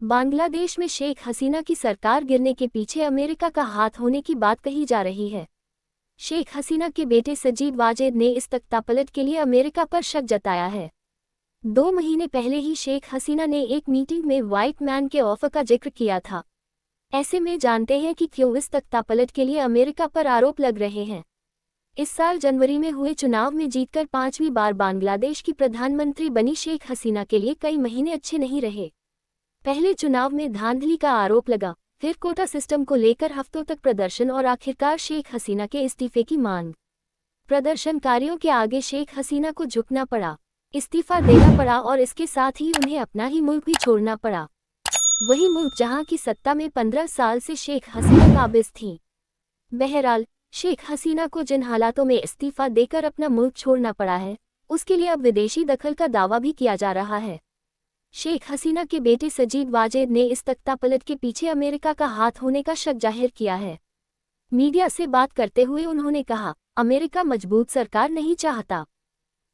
बांग्लादेश में शेख हसीना की सरकार गिरने के पीछे अमेरिका का हाथ होने की बात कही जा रही है। शेख हसीना के बेटे सजीद वाजेद ने इस तख्तापलट के लिए अमेरिका पर शक जताया है। 2 महीने पहले ही शेख हसीना ने एक मीटिंग में व्हाइट मैन के ऑफर का जिक्र किया था। ऐसे में जानते हैं कि क्यों इस तख्तापलट के लिए अमेरिका पर आरोप लग रहे हैं। इस साल जनवरी में हुए चुनाव में जीतकर 5वीं बार बांग्लादेश की प्रधानमंत्री बनी शेख हसीना के लिए कई महीने अच्छे नहीं रहे। पहले चुनाव में धांधली का आरोप लगा, फिर कोटा सिस्टम को लेकर हफ्तों तक प्रदर्शन और आखिरकार शेख हसीना के इस्तीफे की मांग। प्रदर्शनकारियों के आगे शेख हसीना को झुकना पड़ा, इस्तीफा देना पड़ा और इसके साथ ही उन्हें अपना ही मुल्क भी छोड़ना पड़ा। वही मुल्क जहां की सत्ता में 15 साल से शेख हसीना काबिज थीं। बहरहाल, शेख हसीना को जिन हालातों में इस्तीफा देकर अपना मुल्क छोड़ना पड़ा है, उसके लिए अब विदेशी दखल का दावा भी किया जा रहा है। शेख हसीना के बेटे सजीद वाजेद ने इस तख्तापलट के पीछे अमेरिका का हाथ होने का शक जाहिर किया है। मीडिया से बात करते हुए उन्होंने कहा, अमेरिका मजबूत सरकार नहीं चाहता,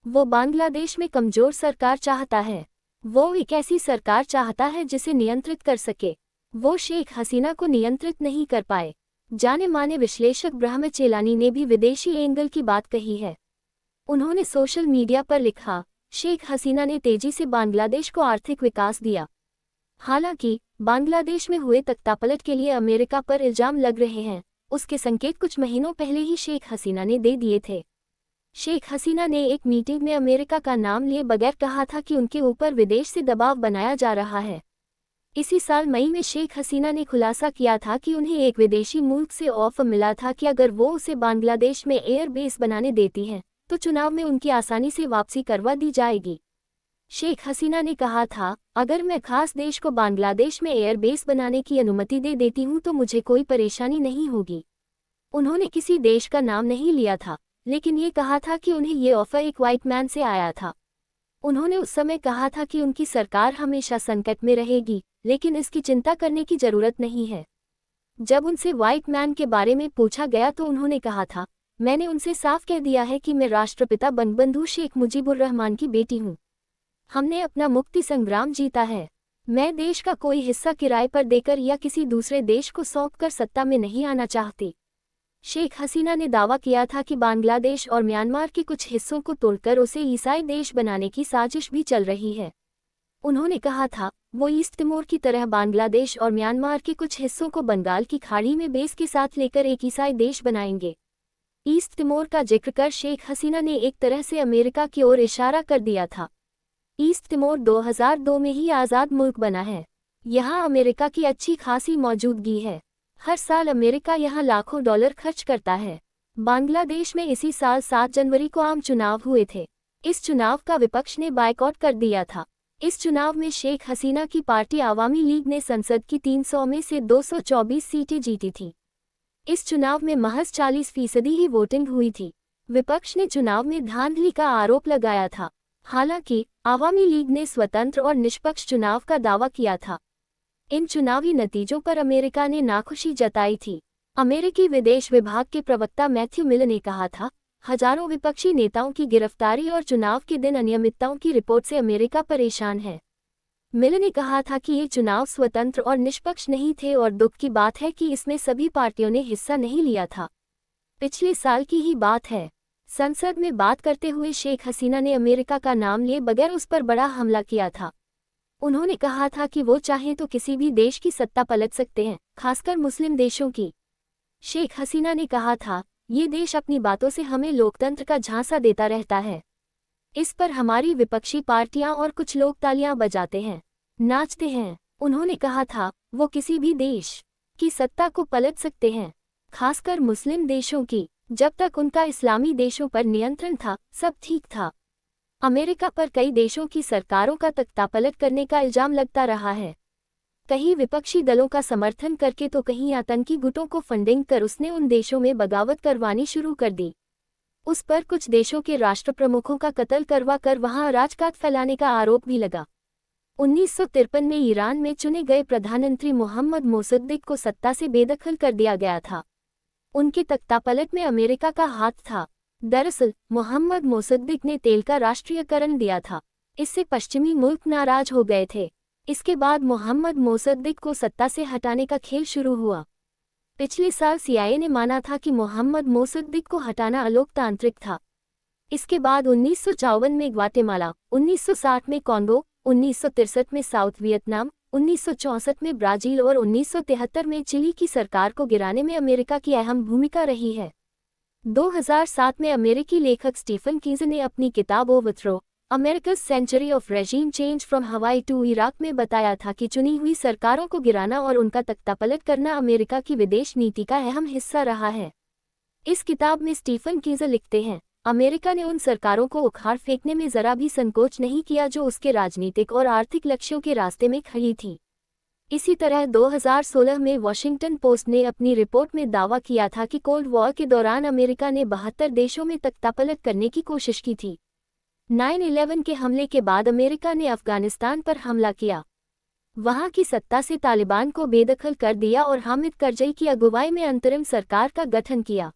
वो बांग्लादेश में कमजोर सरकार चाहता है। वो एक ऐसी सरकार चाहता है जिसे नियंत्रित कर सके। वो शेख हसीना को नियंत्रित नहीं कर पाए। जाने माने विश्लेषक ब्रह्म चेलानी ने भी विदेशी एंगल की बात कही है। उन्होंने सोशल मीडिया पर लिखा, शेख हसीना ने तेजी से बांग्लादेश को आर्थिक विकास दिया। हालांकि बांग्लादेश में हुए तख्तापलट के लिए अमेरिका पर इल्जाम लग रहे हैं, उसके संकेत कुछ महीनों पहले ही शेख हसीना ने दे दिए थे। शेख हसीना ने एक मीटिंग में अमेरिका का नाम लिए बगैर कहा था कि उनके ऊपर विदेश से दबाव बनाया जा रहा है। इसी साल मई में शेख हसीना ने खुलासा किया था कि उन्हें एक विदेशी मुल्क से ऑफर मिला था कि अगर वो उसे बांग्लादेश में एयरबेस बनाने देती हैं, तो चुनाव में उनकी आसानी से वापसी करवा दी जाएगी। शेख हसीना ने कहा था, अगर मैं खास देश को बांग्लादेश में एयरबेस बनाने की अनुमति दे देती हूं तो मुझे कोई परेशानी नहीं होगी। उन्होंने किसी देश का नाम नहीं लिया था, लेकिन ये कहा था कि उन्हें ये ऑफर एक व्हाइट मैन से आया था। उन्होंने उस समय कहा था कि उनकी सरकार हमेशा संकट में रहेगी, लेकिन इसकी चिंता करने की जरूरत नहीं है। जब उनसे व्हाइट मैन के बारे में पूछा गया तो उन्होंने कहा था, मैंने उनसे साफ कह दिया है कि मैं राष्ट्रपिता बंगबंधु शेख मुजीबुर रहमान की बेटी हूँ। हमने अपना मुक्ति संग्राम जीता है। मैं देश का कोई हिस्सा किराए पर देकर या किसी दूसरे देश को सौंपकर सत्ता में नहीं आना चाहती। शेख हसीना ने दावा किया था कि बांग्लादेश और म्यांमार के कुछ हिस्सों को तोड़कर उसे ईसाई देश बनाने की साजिश भी चल रही है। उन्होंने कहा था, वो ईस्ट तिमोर की तरह बांग्लादेश और म्यांमार के कुछ हिस्सों को बंगाल की खाड़ी में बेस के साथ लेकर एक ईसाई देश बनाएंगे। ईस्ट तिमोर का जिक्र कर शेख हसीना ने एक तरह से अमेरिका की ओर इशारा कर दिया था। ईस्ट तिमोर 2002 में ही आज़ाद मुल्क बना है। यहाँ अमेरिका की अच्छी खासी मौजूदगी है। हर साल अमेरिका यहाँ लाखों डॉलर खर्च करता है। बांग्लादेश में इसी साल 7 जनवरी को आम चुनाव हुए थे। इस चुनाव का विपक्ष ने बायकॉट कर दिया था। इस चुनाव में शेख हसीना की पार्टी आवामी लीग ने संसद की 300 में से 224 सीटें जीती थीं। इस चुनाव में महज 40% ही वोटिंग हुई थी। विपक्ष ने चुनाव में धांधली का आरोप लगाया था। हालांकि आवामी लीग ने स्वतंत्र और निष्पक्ष चुनाव का दावा किया था। इन चुनावी नतीजों पर अमेरिका ने नाखुशी जताई थी। अमेरिकी विदेश विभाग के प्रवक्ता मैथ्यू मिलर ने कहा था, हजारों विपक्षी नेताओं की गिरफ्तारी और चुनाव के दिन अनियमितताओं की रिपोर्ट से अमेरिका परेशान है। मिलर ने कहा था कि ये चुनाव स्वतंत्र और निष्पक्ष नहीं थे और दुख की बात है कि इसमें सभी पार्टियों ने हिस्सा नहीं लिया था। पिछले साल की ही बात है। संसद में बात करते हुए शेख हसीना ने अमेरिका का नाम लिए बगैर उस पर बड़ा हमला किया था। उन्होंने कहा था कि वो चाहें तो किसी भी देश की सत्ता पलट सकते हैं, खासकर मुस्लिम देशों की। शेख हसीना ने कहा था, ये देश अपनी बातों से हमें लोकतंत्र का झांसा देता रहता है। इस पर हमारी विपक्षी पार्टियां और कुछ लोग तालियां बजाते हैं, नाचते हैं। उन्होंने कहा था, वो किसी भी देश की सत्ता को पलट सकते हैं, खासकर मुस्लिम देशों की। जब तक उनका इस्लामी देशों पर नियंत्रण था, सब ठीक था। अमेरिका पर कई देशों की सरकारों का तख्तापलट करने का इल्जाम लगता रहा है। कहीं विपक्षी दलों का समर्थन करके तो कहीं आतंकी गुटों को फंडिंग कर उसने उन देशों में बगावत करवानी शुरू कर दी। उस पर कुछ देशों के राष्ट्र प्रमुखों का कत्ल करवा कर वहां अराजकता फैलाने का आरोप भी लगा। 1953 में ईरान में चुने गए प्रधानमंत्री मोहम्मद मोसद्दिक को सत्ता से बेदखल कर दिया गया था। उनके तख्तापलट में अमेरिका का हाथ था। दरअसल मोहम्मद मोसद्दिक ने तेल का राष्ट्रीयकरण दिया था। इससे पश्चिमी मुल्क नाराज हो गए थे। इसके बाद मोहम्मद मोसद्दिक को सत्ता से हटाने का खेल शुरू हुआ। पिछले साल सीआईए ने माना था कि मोहम्मद मोसद्दिक को हटाना अलोकतांत्रिक था। इसके बाद 1954 में ग्वाटेमाला, 1960 में कॉन्गो, 1963 में साउथ वियतनाम, 1964 में ब्राजील और 1973 में चिली की सरकार को गिराने में अमेरिका की अहम भूमिका रही है। 2007 में अमेरिकी लेखक स्टीफन कीन्स ने अपनी किताब overthrow America's century of regime change from Hawaii to Iraq में बताया था कि चुनी हुई सरकारों को गिराना और उनका तख्तापलट करना अमेरिका की विदेश नीति का अहम हिस्सा रहा है। इस किताब में स्टीफन कीन्स लिखते हैं, अमेरिका ने उन सरकारों को उखाड़ फेंकने में जरा भी संकोच नहीं किया जो उसके राजनीतिक और आर्थिक लक्ष्यों के रास्ते में खड़ी थी। इसी तरह 2016 में वॉशिंगटन पोस्ट ने अपनी रिपोर्ट में दावा किया था कि कोल्ड वॉर के दौरान अमेरिका ने 72 देशों में तख्तापलट करने की कोशिश की थी। 9/11 के हमले के बाद अमेरिका ने अफगानिस्तान पर हमला किया, वहां की सत्ता से तालिबान को बेदखल कर दिया और हामिद करजई की अगुवाई में अंतरिम सरकार का गठन किया।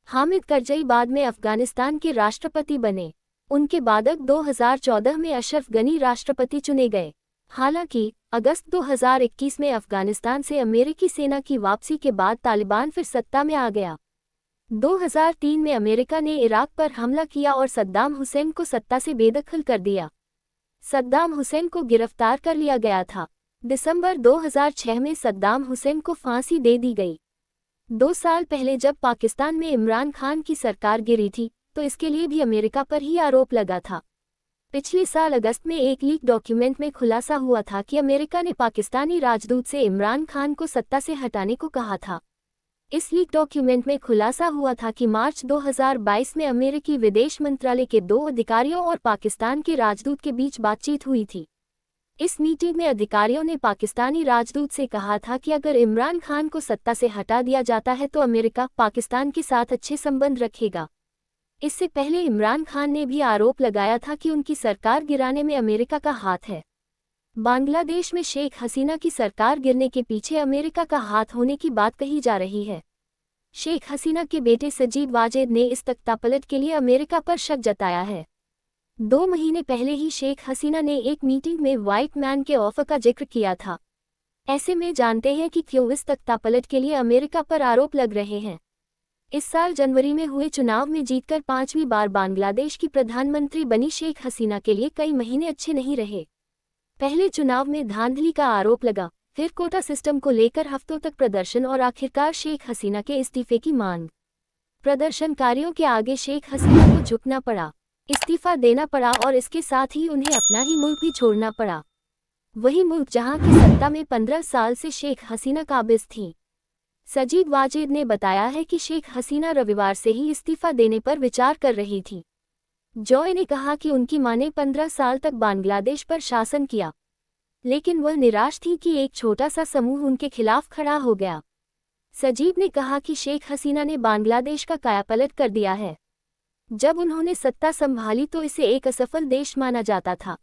हामिद करजई बाद में अफगानिस्तान के राष्ट्रपति बने। उनके बाद 2014 में अशरफ गनी राष्ट्रपति चुने गए। हालांकि अगस्त 2021 में अफगानिस्तान से अमेरिकी सेना की वापसी के बाद तालिबान फिर सत्ता में आ गया। 2003 में अमेरिका ने इराक पर हमला किया और सद्दाम हुसैन को सत्ता से बेदखल कर दिया। सद्दाम हुसैन को गिरफ्तार कर लिया गया था। दिसंबर 2006 में सद्दाम हुसैन को फांसी दे दी गई। 2 साल पहले जब पाकिस्तान में इमरान खान की सरकार गिरी थी तो इसके लिए भी अमेरिका पर ही आरोप लगा था। पिछले साल अगस्त में एक लीक डॉक्यूमेंट में खुलासा हुआ था कि अमेरिका ने पाकिस्तानी राजदूत से इमरान खान को सत्ता से हटाने को कहा था। इस लीक डॉक्यूमेंट में खुलासा हुआ था कि मार्च 2022 में अमेरिकी विदेश मंत्रालय के 2 अधिकारियों और पाकिस्तान के राजदूत के बीच बातचीत हुई थी। इस मीटिंग में अधिकारियों ने पाकिस्तानी राजदूत से कहा था कि अगर इमरान खान को सत्ता से हटा दिया जाता है तो अमेरिका पाकिस्तान के साथ अच्छे संबंध रखेगा। इससे पहले इमरान खान ने भी आरोप लगाया था कि उनकी सरकार गिराने में अमेरिका का हाथ है। बांग्लादेश में शेख हसीना की सरकार गिरने के पीछे अमेरिका का हाथ होने की बात कही जा रही है। शेख हसीना के बेटे सजीब वाजेद ने इस तख्तापलट के लिए अमेरिका पर शक जताया है। 2 महीने पहले ही शेख हसीना ने एक मीटिंग में व्हाइट मैन के ऑफर का जिक्र किया था। ऐसे में जानते हैं कि क्यों इस तख्तापलट के लिए अमेरिका पर आरोप लग रहे हैं। इस साल जनवरी में हुए चुनाव में जीतकर 5वीं बार बांग्लादेश की प्रधानमंत्री बनी शेख हसीना के लिए कई महीने अच्छे नहीं रहे। पहले चुनाव में धांधली का आरोप लगा, फिर कोटा सिस्टम को लेकर हफ्तों तक प्रदर्शन और आखिरकार शेख हसीना के इस्तीफे की मांग। प्रदर्शनकारियों के आगे शेख हसीना को झुकना पड़ा, इस्तीफा देना पड़ा और इसके साथ ही उन्हें अपना ही मुल्क भी छोड़ना पड़ा, वही मुल्क जहां की सत्ता में 15 साल से शेख हसीना काबिज थी। सजीब वाजेद ने बताया है कि शेख हसीना रविवार से ही इस्तीफा देने पर विचार कर रही थी। जॉय ने कहा कि उनकी मां ने 15 साल तक बांग्लादेश पर शासन किया, लेकिन वह निराश थी कि एक छोटा सा समूह उनके खिलाफ खड़ा हो गया। सजीब ने कहा कि शेख हसीना ने बांग्लादेश का कायापलट कर दिया है। जब उन्होंने सत्ता संभाली तो इसे एक असफल देश माना जाता था।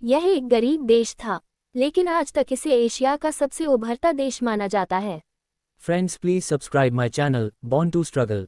यह एक गरीब देश था, लेकिन आज तक इसे एशिया का सबसे उभरता देश माना जाता है। Friends, please subscribe my channel, Born to Struggle.